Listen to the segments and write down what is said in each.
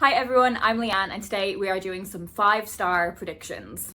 Hi everyone, I'm Leanne and today we are doing some 5-star predictions.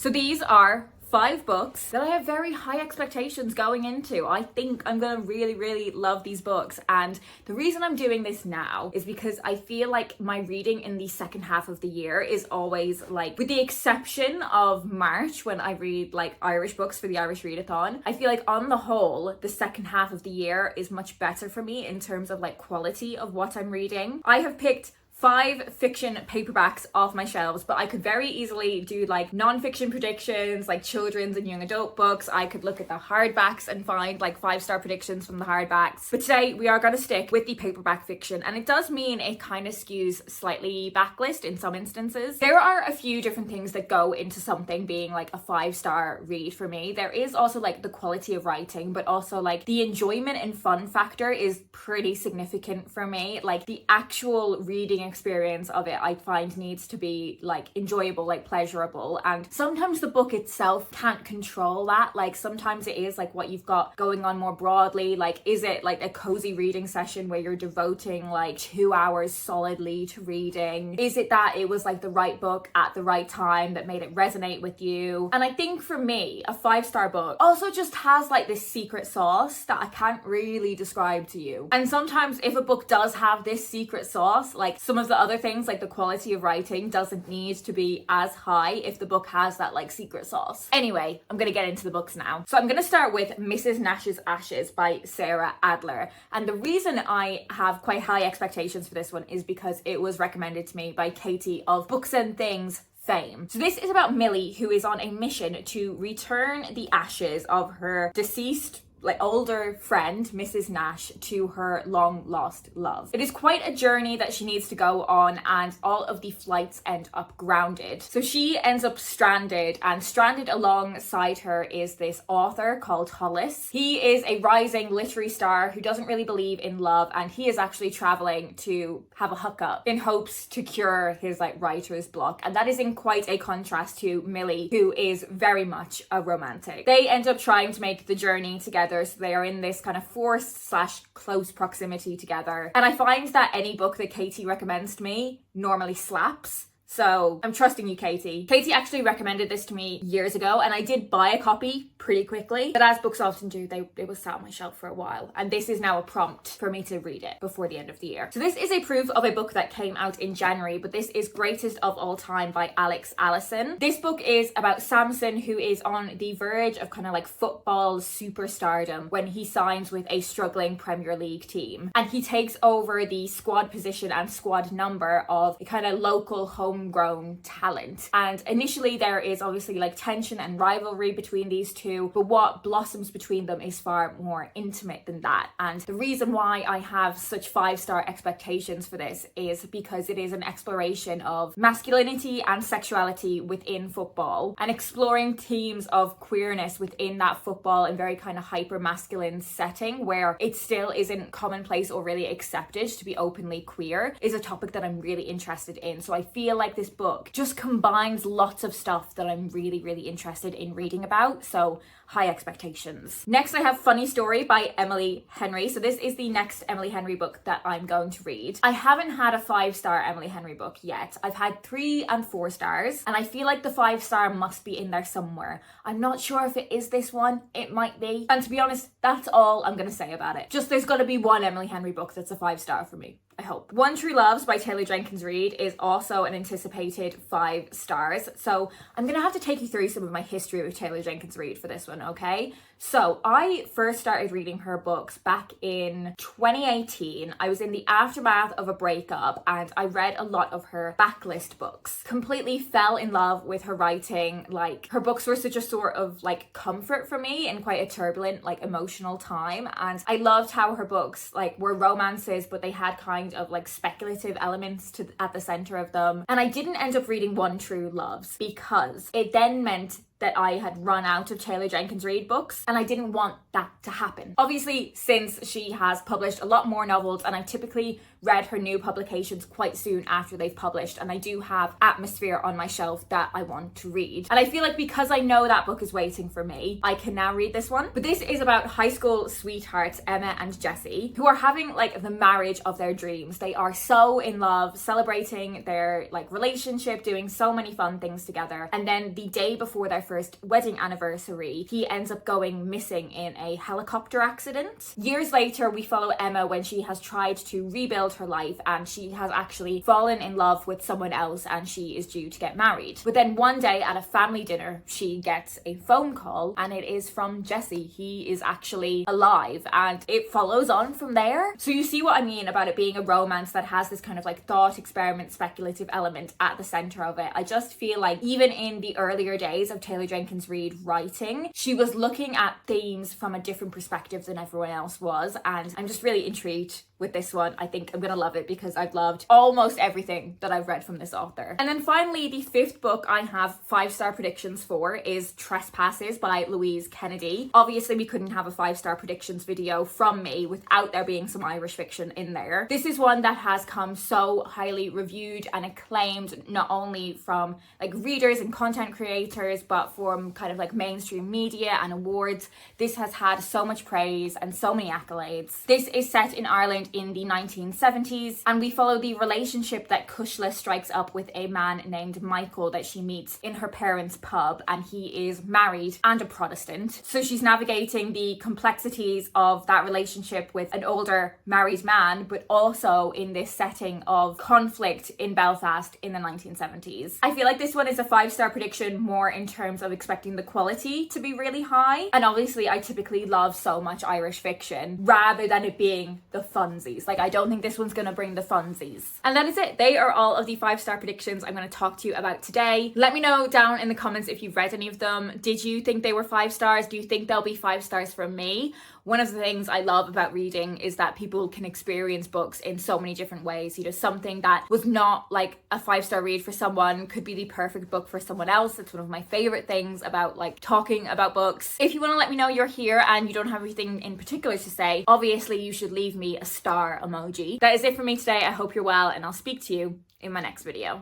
So these are 5 books that I have very high expectations going into. I think I'm gonna really love these books, and the reason I'm doing this now is because I feel like my reading in the second half of the year is always like, with the exception of March when I read like Irish books for the Irish Readathon, I feel like on the whole the second half of the year is much better for me in terms of like quality of what I'm reading. I have picked 5 fiction paperbacks off my shelves, but I could very easily do like non-fiction predictions, like children's and young adult books. I could look at the hardbacks and find like 5-star predictions from the hardbacks. But today we are going to stick with the paperback fiction, and it does mean it kind of skews slightly backlist in some instances. There are a few different things that go into something being like a 5-star read for me. There is also like the quality of writing, but also like the enjoyment and fun factor is pretty significant for me. Like the actual reading experience of it I find needs to be like enjoyable, like pleasurable, and sometimes the book itself can't control that. Like sometimes it is like what you've got going on more broadly. Like, is it like a cozy reading session where you're devoting like 2 hours solidly to reading? Is it that it was like the right book at the right time that made it resonate with you? And I think for me, a 5-star book also just has like this secret sauce that I can't really describe to you. And sometimes if a book does have this secret sauce, like some of the other things, like the quality of writing doesn't need to be as high if the book has that like secret sauce. Anyway, I'm gonna get into the books now. So I'm gonna start with Mrs. Nash's Ashes by Sarah Adler. And the reason I have quite high expectations for this one is because it was recommended to me by Katie of Books and Things fame. So this is about Millie, who is on a mission to return the ashes of her deceased like older friend, Mrs. Nash, to her long lost love. It is quite a journey that she needs to go on, and all of the flights end up grounded. So she ends up stranded, and stranded alongside her is this author called Hollis. He is a rising literary star who doesn't really believe in love, and he is actually traveling to have a hookup in hopes to cure his like writer's block. And that is in quite a contrast to Millie, who is very much a romantic. They end up trying to make the journey together. So they are in this kind of forced/close proximity together. And I find that any book that Katie recommends to me normally slaps. So I'm trusting you, Katie. Katie actually recommended this to me years ago, and I did buy a copy pretty quickly. But as books often do, it was sat on my shelf for a while. And this is now a prompt for me to read it before the end of the year. So this is a proof of a book that came out in January, but this is Greatest of All Time by Alex Allison. This book is about Samson, who is on the verge of kind of like football superstardom when he signs with a struggling Premier League team. And he takes over the squad position and squad number of a kind of local homegrown talent. And initially there is obviously like tension and rivalry between these two, but what blossoms between them is far more intimate than that. And the reason why I have such 5-star expectations for this is because it is an exploration of masculinity and sexuality within football, and exploring themes of queerness within that football and very kind of hyper masculine setting where it still isn't commonplace or really accepted to be openly queer is a topic that I'm really interested in. So I feel like this book just combines lots of stuff that I'm really interested in reading about. So high expectations. Next I have Funny Story by Emily Henry. So this is the next Emily Henry book that I'm going to read. I haven't had a 5-star Emily Henry book yet. I've had 3 and 4 stars, and I feel like the 5-star must be in there somewhere. I'm not sure if it is this one. It might be. And to be honest, that's all I'm gonna say about it. Just there's gotta be one Emily Henry book that's a 5-star for me, I hope. One True Loves by Taylor Jenkins Reid is also an anticipated 5 stars. So I'm gonna have to take you through some of my history with Taylor Jenkins Reid for this one, okay? So I first started reading her books back in 2018. I was in the aftermath of a breakup, and I read a lot of her backlist books. Completely fell in love with her writing. Like, her books were such a sort of like comfort for me in quite a turbulent, like emotional time. And I loved how her books like were romances, but they had kind of like speculative elements at the center of them. And I didn't end up reading One True Loves because it then meant that I had run out of Taylor Jenkins Reid books, and I didn't want that to happen. Obviously, since she has published a lot more novels, and I've typically read her new publications quite soon after they've published, and I do have Atmosphere on my shelf that I want to read. And I feel like because I know that book is waiting for me, I can now read this one. But this is about high school sweethearts Emma and Jesse, who are having like the marriage of their dreams. They are so in love, celebrating their like relationship, doing so many fun things together. And then the day before their first wedding anniversary, he ends up going missing in a helicopter accident. Years later, we follow Emma when she has tried to rebuild her life, and she has actually fallen in love with someone else, and she is due to get married. But then one day at a family dinner, she gets a phone call, and it is from Jesse. He is actually alive, and it follows on from there. So you see what I mean about it being a romance that has this kind of like thought experiment, speculative element at the center of it. I just feel like even in the earlier days of Taylor Jenkins Reid writing, she was looking at themes from a different perspective than everyone else was, and I'm just really intrigued with this one. I think I'm gonna love it because I've loved almost everything that I've read from this author. And then finally, the fifth book I have 5-star predictions for is Trespasses by Louise Kennedy. Obviously, we couldn't have a 5-star predictions video from me without there being some Irish fiction in there. This is one that has come so highly reviewed and acclaimed, not only from like readers and content creators, but from kind of like mainstream media and awards. This has had so much praise and so many accolades. This is set in Ireland in the 1970s, and we follow the relationship that Kushla strikes up with a man named Michael that she meets in her parents' pub, and he is married and a Protestant. So she's navigating the complexities of that relationship with an older married man, but also in this setting of conflict in Belfast in the 1970s. I feel like this one is a 5-star prediction more in terms of expecting the quality to be really high, and obviously I typically love so much Irish fiction rather than it being the fun funsies. Like, I don't think this one's gonna bring the funsies. And that is it. They are all of the 5-star predictions I'm gonna talk to you about today. Let me know down in the comments if you've read any of them. Did you think they were 5 stars? Do you think they'll be 5 stars from me? One of the things I love about reading is that people can experience books in so many different ways. You know, something that was not like a 5-star read for someone could be the perfect book for someone else. It's one of my favorite things about like talking about books. If you want to let me know you're here and you don't have anything in particular to say, obviously you should leave me a star emoji. That is it for me today. I hope you're well, and I'll speak to you in my next video.